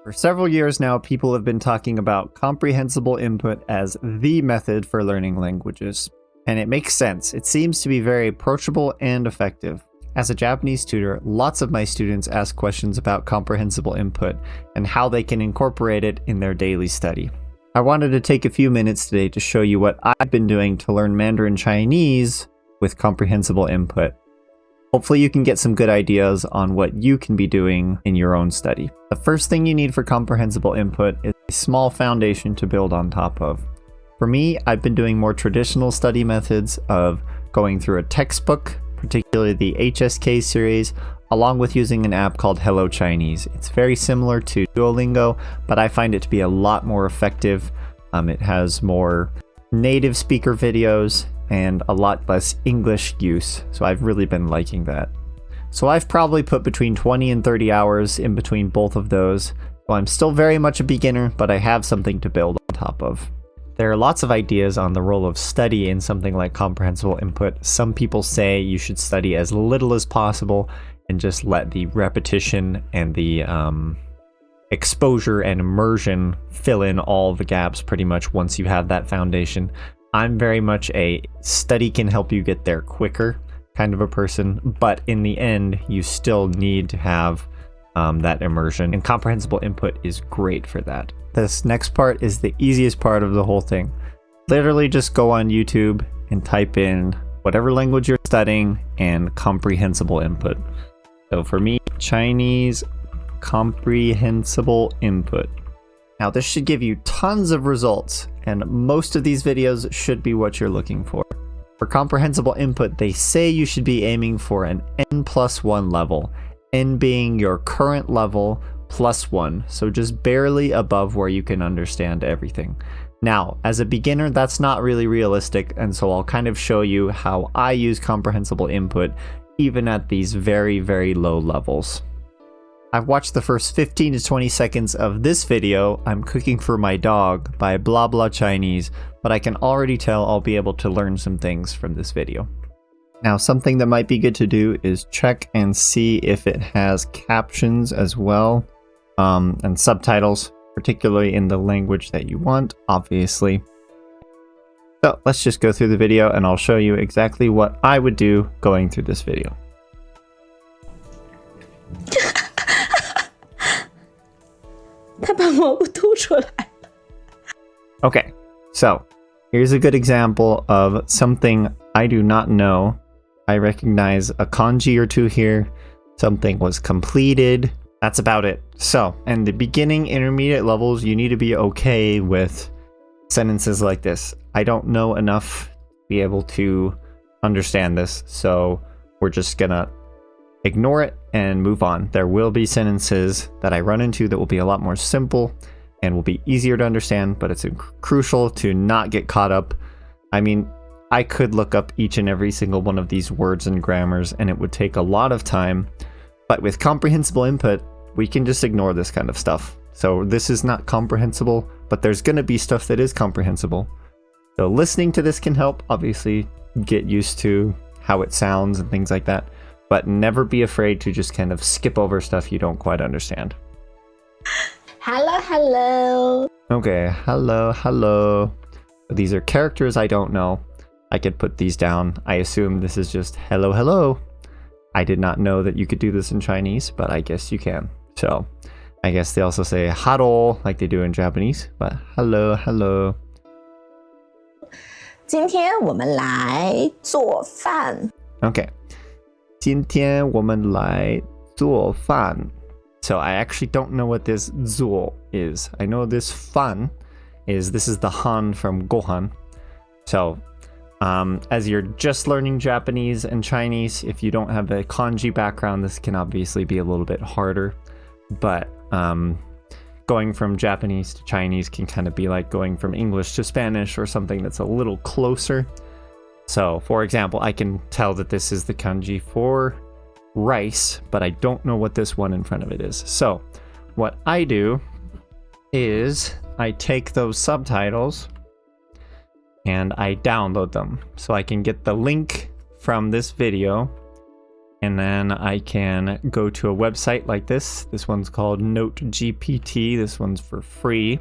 For several years now, people have been talking about comprehensible input as the method for learning languages. And it makes sense. It seems to be very approachable and effective. As a Japanese tutor, lots of my students ask questions about comprehensible input and how they can incorporate it in their daily study. I wanted to take a few minutes today to show you what I've been doing to learn Mandarin Chinese with comprehensible input. Hopefully you can get some good ideas on what you can be doing in your own study. The first thing you need for comprehensible input is a small foundation to build on top of. For me, I've been doing more traditional study methods of going through a textbook, particularly the HSK series, along with using an app called Hello Chinese. It's very similar to Duolingo, but I find it to be a lot more effective. It has more native speaker videos and a lot less English use, so I've really been liking that. So I've probably put between 20 and 30 hours in between both of those. Well, I'm still very much a beginner, but I have something to build on top of. There are lots of ideas on the role of study in something like comprehensible input. Some people say you should study as little as possible and just let the repetition and the exposure and immersion fill in all the gaps pretty much once you have that foundation. I'm very much a study can help you get there quicker kind of a person, but in the end, you still need to have that immersion, and comprehensible input is great for that. This next part is the easiest part of the whole thing. Literally just go on YouTube and type in whatever language you're studying and comprehensible input. So for me, Chinese comprehensible input. Now this should give you tons of results, and most of these videos should be what you're looking for. For comprehensible input, they say you should be aiming for an N+1 level, N being your current level plus 1, so just barely above where you can understand everything. Now, as a beginner, that's not really realistic, and so I'll kind of show you how I use comprehensible input even at these very, very low levels. I've watched the first 15 to 20 seconds of this video, I'm Cooking for My Dog by Blah Blah Chinese, but I can already tell I'll be able to learn some things from this video. Now, something that might be good to do is check and see if it has captions as well, and subtitles, particularly in the language that you want, obviously. So let's just go through the video and I'll show you exactly what I would do going through this video. Okay, so here's a good example of something I do not know. I recognize a kanji or two here. Something was completed. That's about it. So, in the beginning, intermediate levels, you need to be okay with sentences like this. I don't know enough to be able to understand this, so we're just gonna ignore it and move on. There will be sentences that I run into that will be a lot more simple and will be easier to understand, but it's crucial to not get caught up. I mean, I could look up each and every single one of these words and grammars and it would take a lot of time, but with comprehensible input, we can just ignore this kind of stuff. So this is not comprehensible, but there's gonna be stuff that is comprehensible. So listening to this can help, obviously, get used to how it sounds and things like that, but never be afraid to just kind of skip over stuff you don't quite understand. Hello, hello. Okay, hello, hello. These are characters I don't know. I could put these down. I assume this is just hello, hello. I did not know that you could do this in Chinese, but I guess you can. So, I guess they also say haro like they do in Japanese, but hello, hello. 今天我们来做饭。 Okay. 今天我们来做饭. So I actually don't know what this 做 is. I know this 饭 is, this is the han from gohan. So, as you're just learning Japanese and Chinese, if you don't have a kanji background, this can obviously be a little bit harder. But going from Japanese to Chinese can kind of be like going from English to Spanish or something that's a little closer. So, for example, I can tell that this is the kanji for rice, but I don't know what this one in front of it is. So, what I do is I take those subtitles and I download them. So I can get the link from this video And then I can go to a website like this. This one's called NoteGPT. This one's for free.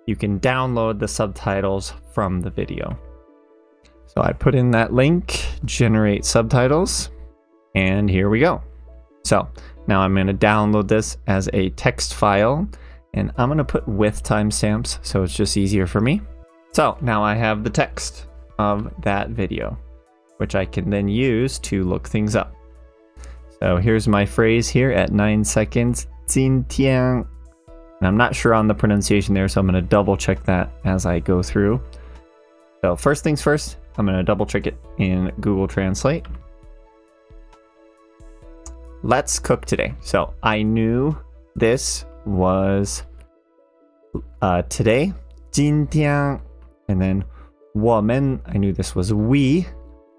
You can download the subtitles from the video. So I put in that link, generate subtitles, and here we go. So now I'm going to download this as a text file, and I'm going to put with timestamps so it's just easier for me. So now I have the text of that video, which I can then use to look things up. So here's my phrase here at 9 seconds. 今天. And I'm not sure on the pronunciation there, so I'm going to double check that as I go through. So first things first, I'm going to double check it in Google Translate. Let's cook today. So I knew this was today. 今天. And then 我们, I knew this was we.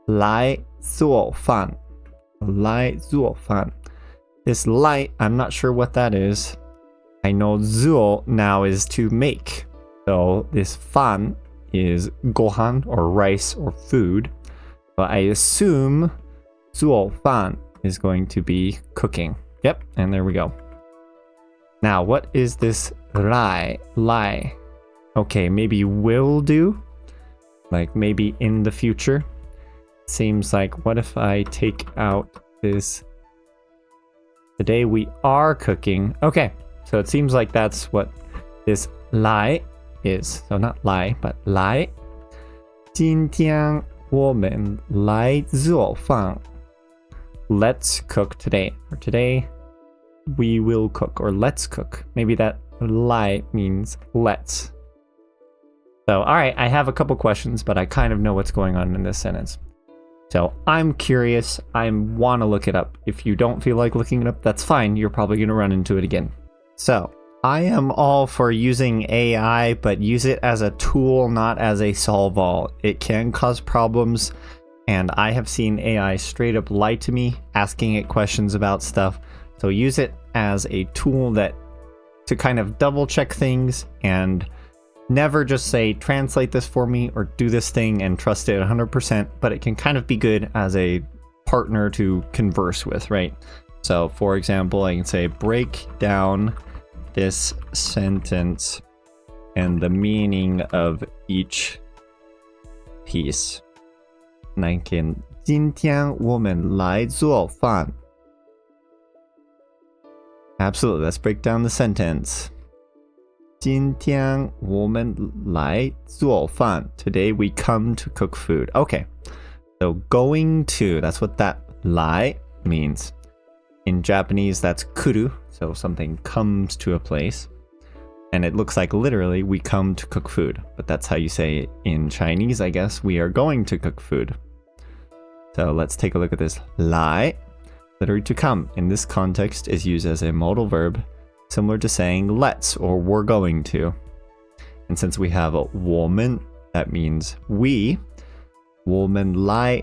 来做饭. 来做饭. This 来, I'm not sure what that is. I know 做 now is to make. So this 饭 is gohan or rice or food. But I assume 做饭 is going to be cooking. Yep, and there we go. Now, what is this 来? Okay, maybe will do. Like maybe in the future. Seems like, what if I take out this today we are cooking? Okay, so it seems like that's what this 来 is. So not lie, but 来. 今天我们来做饭. Let's cook today. Or today we will cook. Or let's cook. Maybe that 来 means let's. So, alright, I have a couple questions, but I kind of know what's going on in this sentence. So I'm curious, I want to look it up. If you don't feel like looking it up, that's fine. You're probably going to run into it again. So I am all for using AI, but use it as a tool, not as a solve-all. It can cause problems, and I have seen AI straight up lie to me, asking it questions about stuff. So use it as a tool to kind of double check things, and never just say, translate this for me or do this thing and trust it 100%, but it can kind of be good as a partner to converse with, right? So for example, I can say, break down this sentence and the meaning of each piece. And I can, 今天我们来做饭. Absolutely, let's break down the sentence. 今天我们来做饭. Today we come to cook food. Okay, so going to, that's what that 来 means. In Japanese, that's kuru, so something comes to a place. And it looks like literally we come to cook food. But that's how you say it in Chinese, I guess. We are going to cook food. So let's take a look at this 来. Literally to come. In this context is used as a modal verb, similar to saying let's or we're going to. And since we have a 我们, that means we. 我们来,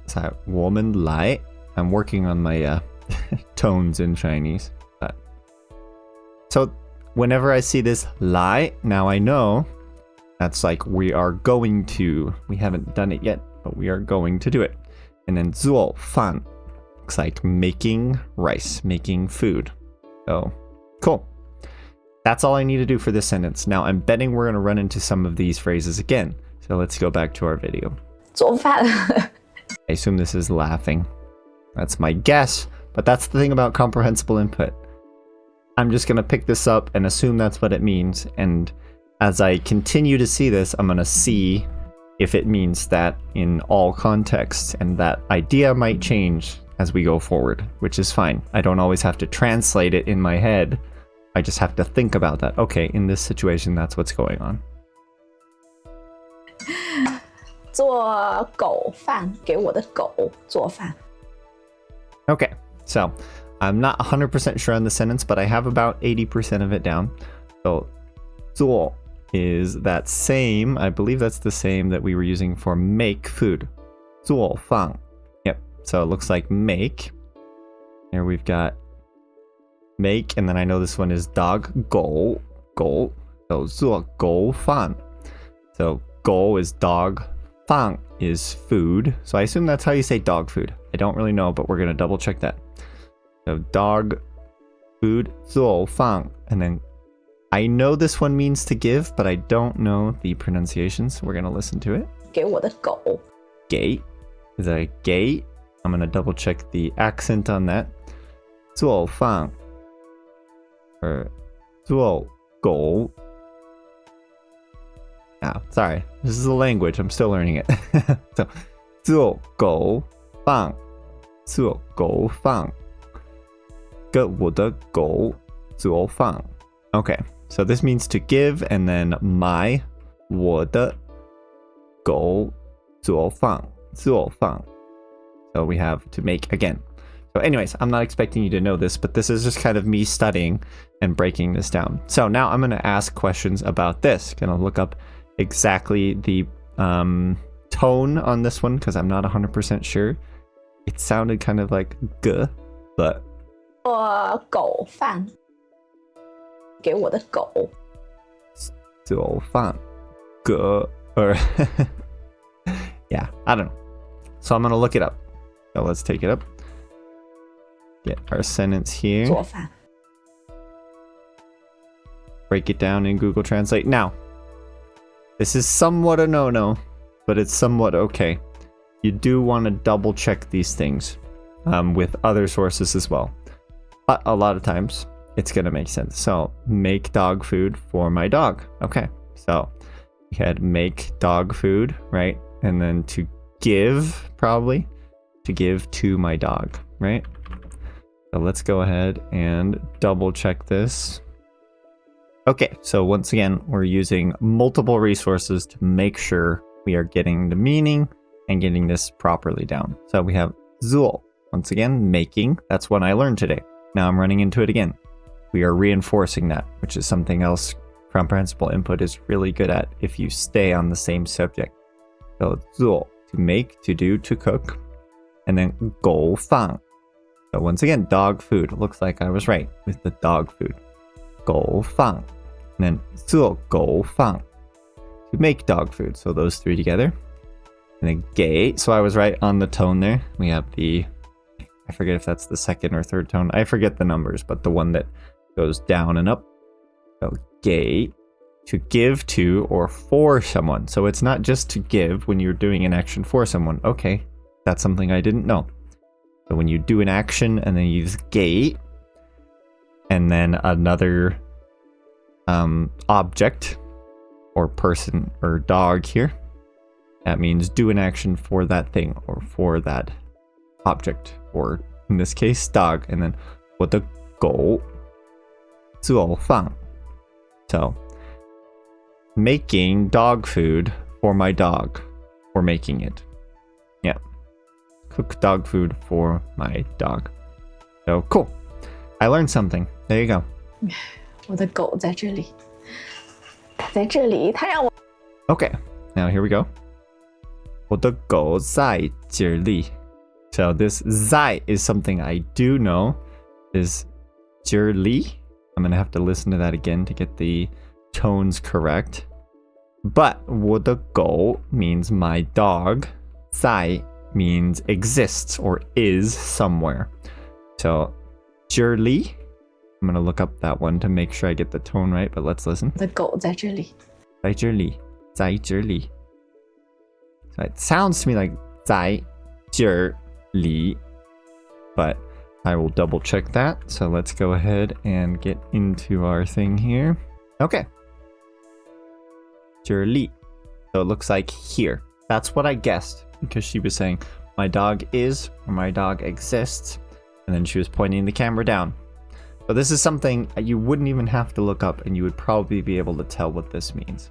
sorry, 我们来. I'm working on my tones in Chinese. So whenever I see this 来, now I know that's like we are going to. We haven't done it yet, but we are going to do it. And then 做饭 looks like making rice, making food. So, cool. That's all I need to do for this sentence. Now, I'm betting we're going to run into some of these phrases again. So let's go back to our video. 做饭 I assume this is laughing. That's my guess, but that's the thing about comprehensible input. I'm just going to pick this up and assume that's what it means. And as I continue to see this, I'm going to see if it means that in all contexts, and that idea might change as we go forward, which is fine. I don't always have to translate it in my head. I just have to think about that. Okay, in this situation, that's what's going on. 做狗饭给我的狗做饭 Okay, so I'm not 100% sure on the sentence, but I have about 80% of it down. So 做 is that same, I believe that's the same that we were using for make food. 做饭. Yep, so it looks like make. Here we've got make, and then I know this one is dog, 狗, 狗. So 做狗饭. So 狗 is dog, Fang is food. So I assume that's how you say dog food. I don't really know, but we're going to double check that. So dog food, 做饭. And then I know this one means to give, but I don't know the pronunciation, so we're going to listen to it. 给我的狗 Gate. Is that a gate? I'm going to double check the accent on that. 做饭 or 做狗. Ah, sorry. This is a language. I'm still learning it. So, 做狗饭做狗饭给我的狗做饭 Okay, so this means to give, and then my 我的狗做饭 做饭 So we have to make again. So anyways, I'm not expecting you to know this, but this is just kind of me studying and breaking this down. So now I'm going to ask questions about this. Going to look up exactly the tone on this one because I'm not 100% sure. It sounded kind of like g, but 做狗饭给我的狗做饭 g or yeah, I don't know. So I'm going to look it up. So let's take it up. Get our sentence here. 做饭 Break it down in Google Translate. Now, this is somewhat a no-no, but it's somewhat okay. You do want to double check these things with other sources as well. But a lot of times, it's going to make sense. So, make dog food for my dog. Okay, so we had make dog food, right? And then to give, probably, to give to my dog, right? So let's go ahead and double check this. Okay, so once again, we're using multiple resources to make sure we are getting the meaning and getting this properly down. So we have 做, once again, making. That's what I learned today. Now I'm running into it again. We are reinforcing that, which is something else comprehensible input is really good at if you stay on the same subject. So 做, to make, to do, to cook. And then 狗饭. So once again, dog food. Looks like I was right with the dog food. 狗饭. And then 做狗饭, to make dog food. So those three together. And then 给. So I was right on the tone there. We have the, I forget if that's the second or third tone. I forget the numbers, but the one that goes down and up. So 给, to give to or for someone. So it's not just to give when you're doing an action for someone. Okay, that's something I didn't know. So when you do an action and then you use 给, and then another object or person or dog here, that means do an action for that thing or for that object, or in this case, dog. And then 我的狗做饭. So making dog food for my dog, or making it. Yeah. Cook dog food for my dog. So cool. I learned something. There you go. 我的狗在这里在这里它让我 Okay, now here we go. 我的狗在这里. So this 在 is something I do know is 这里. I'm going to have to listen to that again to get the tones correct. But 我的狗 means my dog. 在 means exists or is somewhere. So 这里. I'm going to look up that one to make sure I get the tone right, but let's listen. 我的狗在这里在这里. 在这里. So it sounds to me like 在这里, but I will double check that. So let's go ahead and get into our thing here. Okay. 这里. So it looks like here. That's what I guessed because she was saying my dog is or my dog exists, and then she was pointing the camera down. So this is something you wouldn't even have to look up and you would probably be able to tell what this means.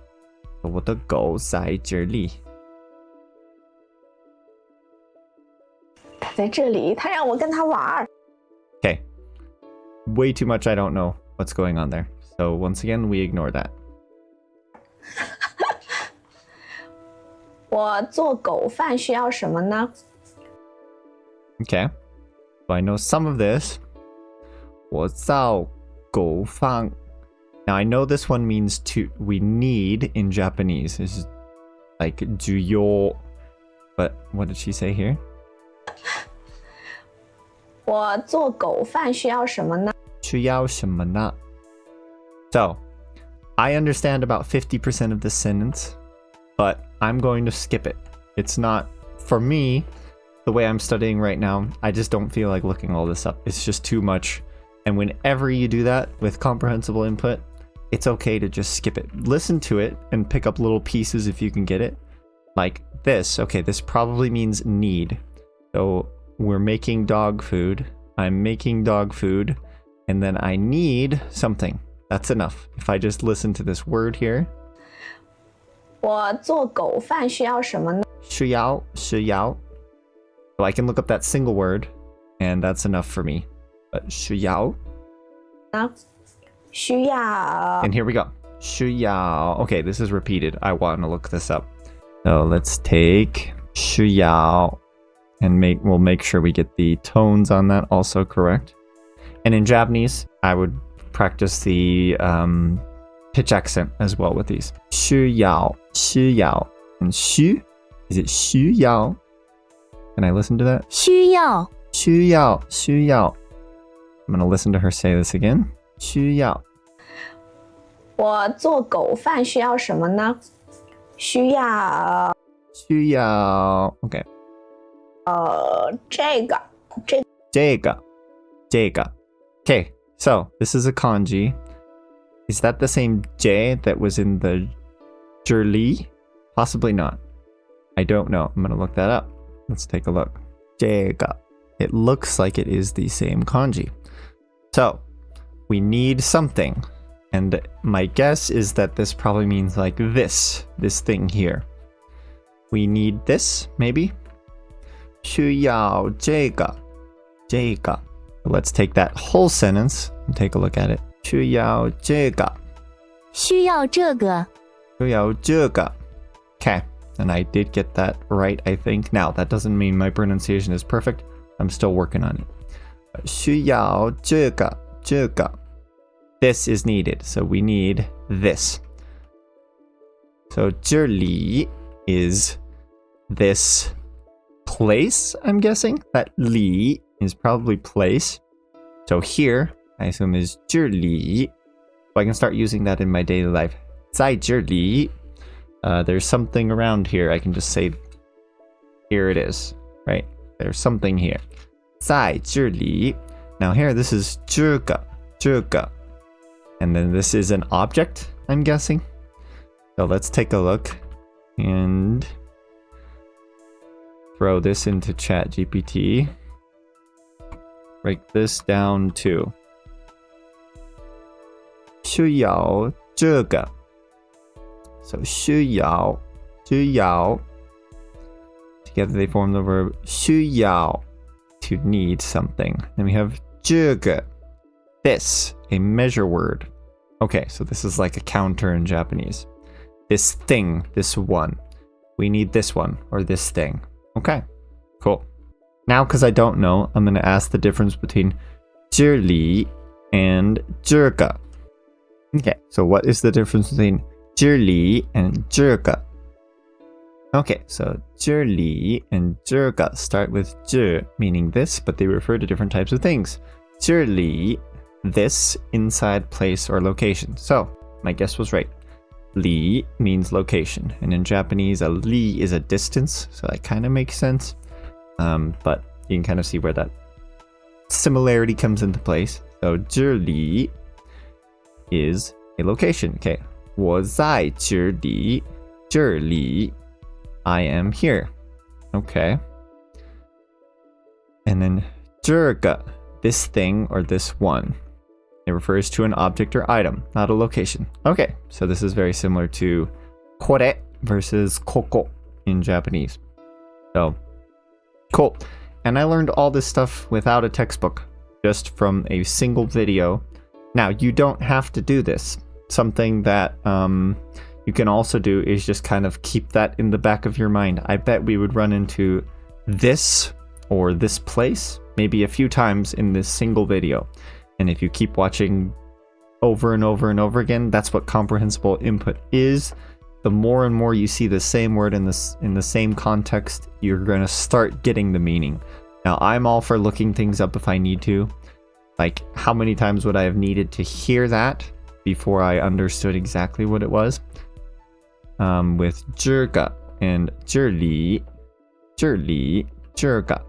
So 我的狗在这里. 它在这里它让我跟它玩 Okay. Way too much I don't know what's going on there. So once again, we ignore that. 我做狗饭需要什么呢 Okay. So I know some of this. 我造狗饭. Now I know this one means to, we need in Japanese. This is like 需要 But what did she say here? 我做狗饭需要什么呢？需要什么呢? So, I understand about 50% of this sentence, but I'm going to skip it. It's not, for me, the way I'm studying right now, I just don't feel like looking all this up. It's just too much. And whenever you do that with comprehensible input, it's okay to just skip it. Listen to it and pick up little pieces if you can get it. Like this. Okay, this probably means need. So we're making dog food. I'm making dog food. And then I need something. That's enough. If I just listen to this word here. 我做狗饭需要什么呢？需要. So I can look up that single word, and that's enough for me. But 需要. 需要 And here we go. 需要. Okay, this is repeated. I want to look this up. So let's take 需要 and we'll make sure we get the tones on that also correct. And in Japanese, I would practice the pitch accent as well with these. 需要 and 需. Is it 需要? Can I listen to that? 需要需要. I'm going to listen to her say this again. 需要. 我做狗饭需要什么呢？需要需要. Okay. 这个 Okay, so this is a kanji. Is that the same J that was in the Zhili? Possibly not. I don't know. I'm going to look that up. Let's take a look. 这个. It looks like it is the same kanji. So, we need something. And my guess is that this probably means like this thing here. We need this, maybe? 需要这个. Let's take that whole sentence and take a look at it. 需要这个.需要这个 需要这个. Okay, and I did get that right, I think. Now, that doesn't mean my pronunciation is perfect. I'm still working on it. 需要这个. This is needed, so we need this. So 这里 is this place, I'm guessing. That 里 is probably place. So here, I assume is 这里. So I can start using that in my daily life. 在这里. There's something around here. I can just say, here it is, right? There's something here. 在这里. Now here, this is 这个. And then this is an object, I'm guessing. So let's take a look and throw this into ChatGPT. Break this down to 需要这个. So 需要 together they form the verb 需要 to need something. Then we have 这个, this, a measure word. Okay, so this is like a counter in Japanese. This thing, this one. We need this one or this thing. Okay, cool. Now, because I don't know, I'm going to ask the difference between 这里 and 这个. Okay, so what is the difference between 这里 and 这个? Okay, so 这里 and 这个 start with 这, meaning this, but they refer to different types of things. 这里, this, inside, place, or location. So, my guess was right. Li means location, and in Japanese, a li is a distance, so that kind of makes sense. But you can kind of see where that similarity comes into place. So, 这里 is a location. Okay, 我在这里, 这里, I am here. Okay. And then 这个, this thing or this one. It refers to an object or item, not a location. Okay, so this is very similar to これ versus ここ in Japanese. So, cool. And I learned all this stuff without a textbook, just from a single video. Now, you don't have to do this. Something that you can also do is just kind of keep that in the back of your mind. I bet we would run into this or this place maybe a few times in this single video. And if you keep watching over and over and over again, that's what comprehensible input is. the more and more you see the same word in the same context, you're going to start getting the meaning. Now, I'm all for looking things up if I need to. Like, how many times would I have needed to hear that before I understood exactly what it was? With 这个 and 这里, 这个.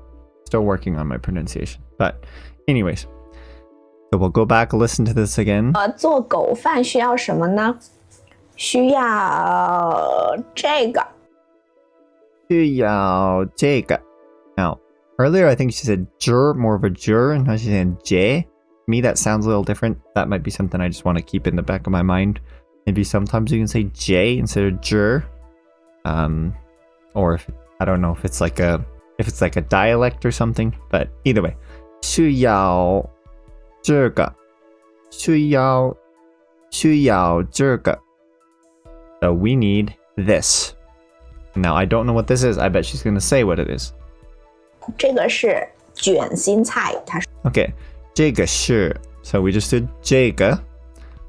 Still working on my pronunciation. But anyways, so we'll go back, listen to this again. 做狗饭需要什么呢？需要这个。需要这个. Now, earlier I think she said jur, more of a jur, and now she's saying j. To me, that sounds a little different. That might be something I just want to keep in the back of my mind. Maybe sometimes you can say j instead of jur. Or if, I don't know if it's like a dialect or something, but either way. 需要这个. 需要这个. So we need this. Now I don't know what this is. I bet she's going to say what it is. 这个是卷心菜，他说。Okay, 这个是. So we just did 这个.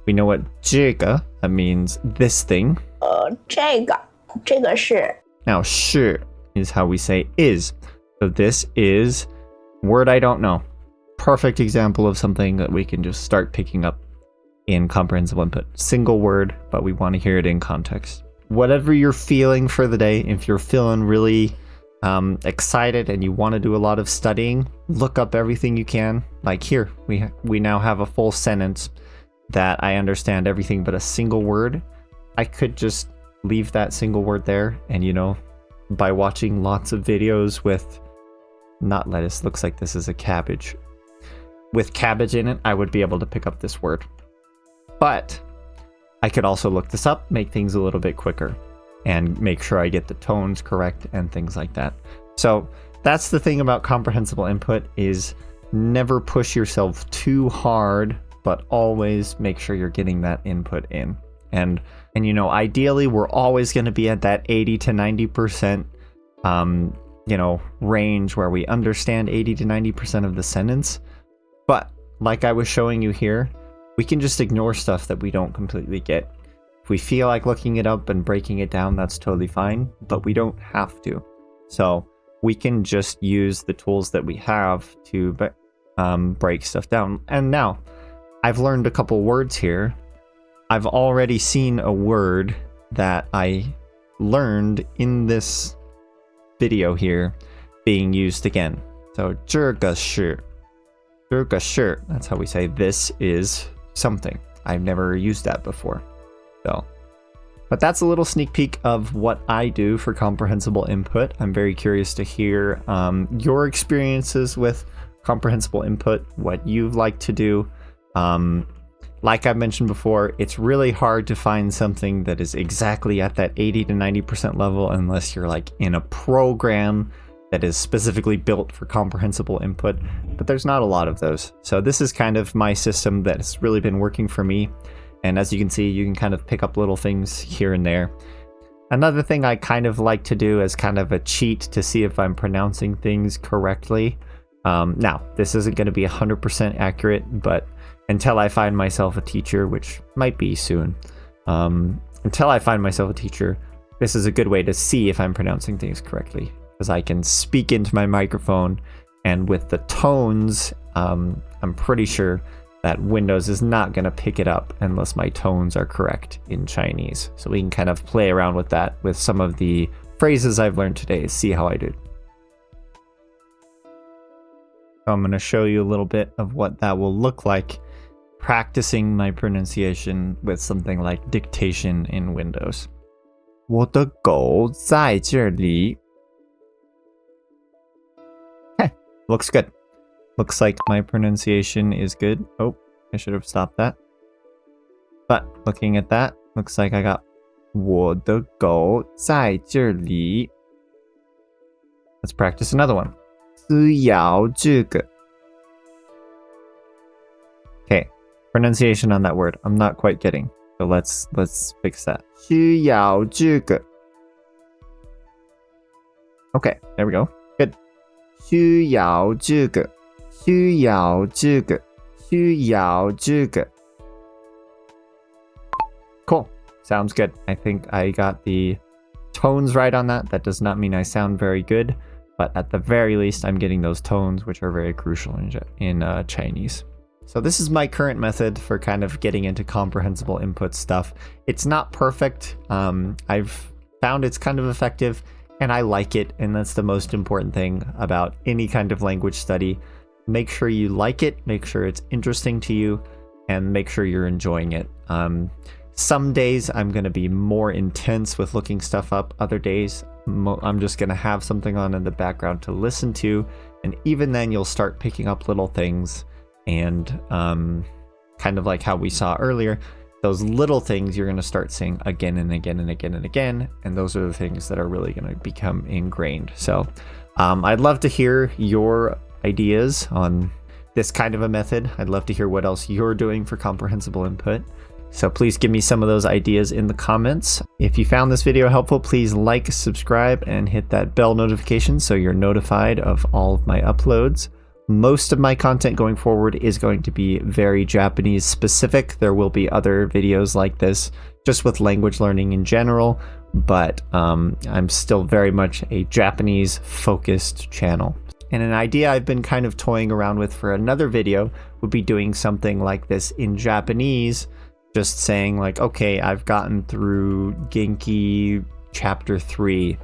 We know what 这个, that means this thing. 这个是。Now 是 is how we say is. So this is word I don't know. Perfect example of something that we can just start picking up in comprehensible input. Single word, but we want to hear it in context. Whatever you're feeling for the day, if you're feeling really excited and you want to do a lot of studying, look up everything you can. Like here, we now have a full sentence that I understand everything but a single word. I could just leave that single word there, and by watching lots of videos with not lettuce, looks like this is a cabbage. With cabbage in it, I would be able to pick up this word. But I could also look this up, make things a little bit quicker, and make sure I get the tones correct and things like that. So that's the thing about comprehensible input, is never push yourself too hard, but always make sure you're getting that input in. And ideally we're always going to be at that 80 to 90% range where we understand 80 to 90% of the sentence. But like I was showing you here, we can just ignore stuff that we don't completely get. If we feel like looking it up and breaking it down, that's totally fine, but we don't have to. So we can just use the tools that we have to break stuff down. And now, I've learned a couple words here. I've already seen a word that I learned in this video here being used again. So 这个是, that's how we say this is something. I've never used that before. So, but that's a little sneak peek of what I do for comprehensible input. I'm very curious to hear your experiences with comprehensible input, what you've liked to do. Like I mentioned before, it's really hard to find something that is exactly at that 80 to 90% level unless you're like in a program that is specifically built for comprehensible input, but there's not a lot of those. So this is kind of my system that's really been working for me. And as you can see, you can kind of pick up little things here and there. Another thing I kind of like to do as kind of a cheat to see if I'm pronouncing things correctly. Now, this isn't going to be 100% accurate, but until I find myself a teacher, which might be soon, until I find myself a teacher, this is a good way to see if I'm pronouncing things correctly, because I can speak into my microphone, and with the tones, I'm pretty sure that Windows is not going to pick it up unless my tones are correct in Chinese. So we can kind of play around with that with some of the phrases I've learned today, see how I do. So I'm going to show you a little bit of what that will look like practicing my pronunciation with something like dictation in Windows. 我的狗在这里. Hey, looks good. Looks like my pronunciation is good. Oh, I should have stopped that. But looking at that, looks like I got 我的狗在这里. Let's practice another one. 需要这个. Okay, pronunciation on that word. I'm not quite getting. So let's fix that. 需要这个. Okay, there we go. Good. 需要这个. 需要这个. 需要这个. Cool. sounds good. I think I got the tones right on that. That does not mean I sound very good, but at the very least, I'm getting those tones, which are very crucial in Chinese. So this is my current method for kind of getting into comprehensible input stuff. It's not perfect. I've found it's kind of effective, and I like it, and that's the most important thing about any kind of language study. Make sure you like it, make sure it's interesting to you, and make sure you're enjoying it. Some days I'm going to be more intense with looking stuff up. Other days I'm just going to have something on in the background to listen to, and even then you'll start picking up little things, and kind of like how we saw earlier, those little things you're going to start seeing again and again and again and again, and those are the things that are really going to become ingrained. So I'd love to hear your ideas on this kind of a method. I'd love to hear what else you're doing for comprehensible input. So please give me some of those ideas in the comments. If you found this video helpful, please like, subscribe, and hit that bell notification so you're notified of all of my uploads. Most of my content going forward is going to be very Japanese specific. There will be other videos like this just with language learning in general, but I'm still very much a Japanese focused channel. And an idea I've been kind of toying around with for another video would be doing something like this in Japanese, just saying like, okay, I've gotten through Genki chapter 3.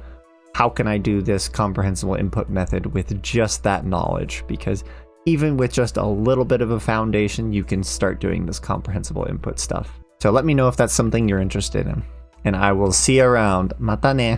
How can I do this comprehensible input method with just that knowledge? Because even with just a little bit of a foundation, you can start doing this comprehensible input stuff. So let me know if that's something you're interested in. And I will see you around. Mata ne!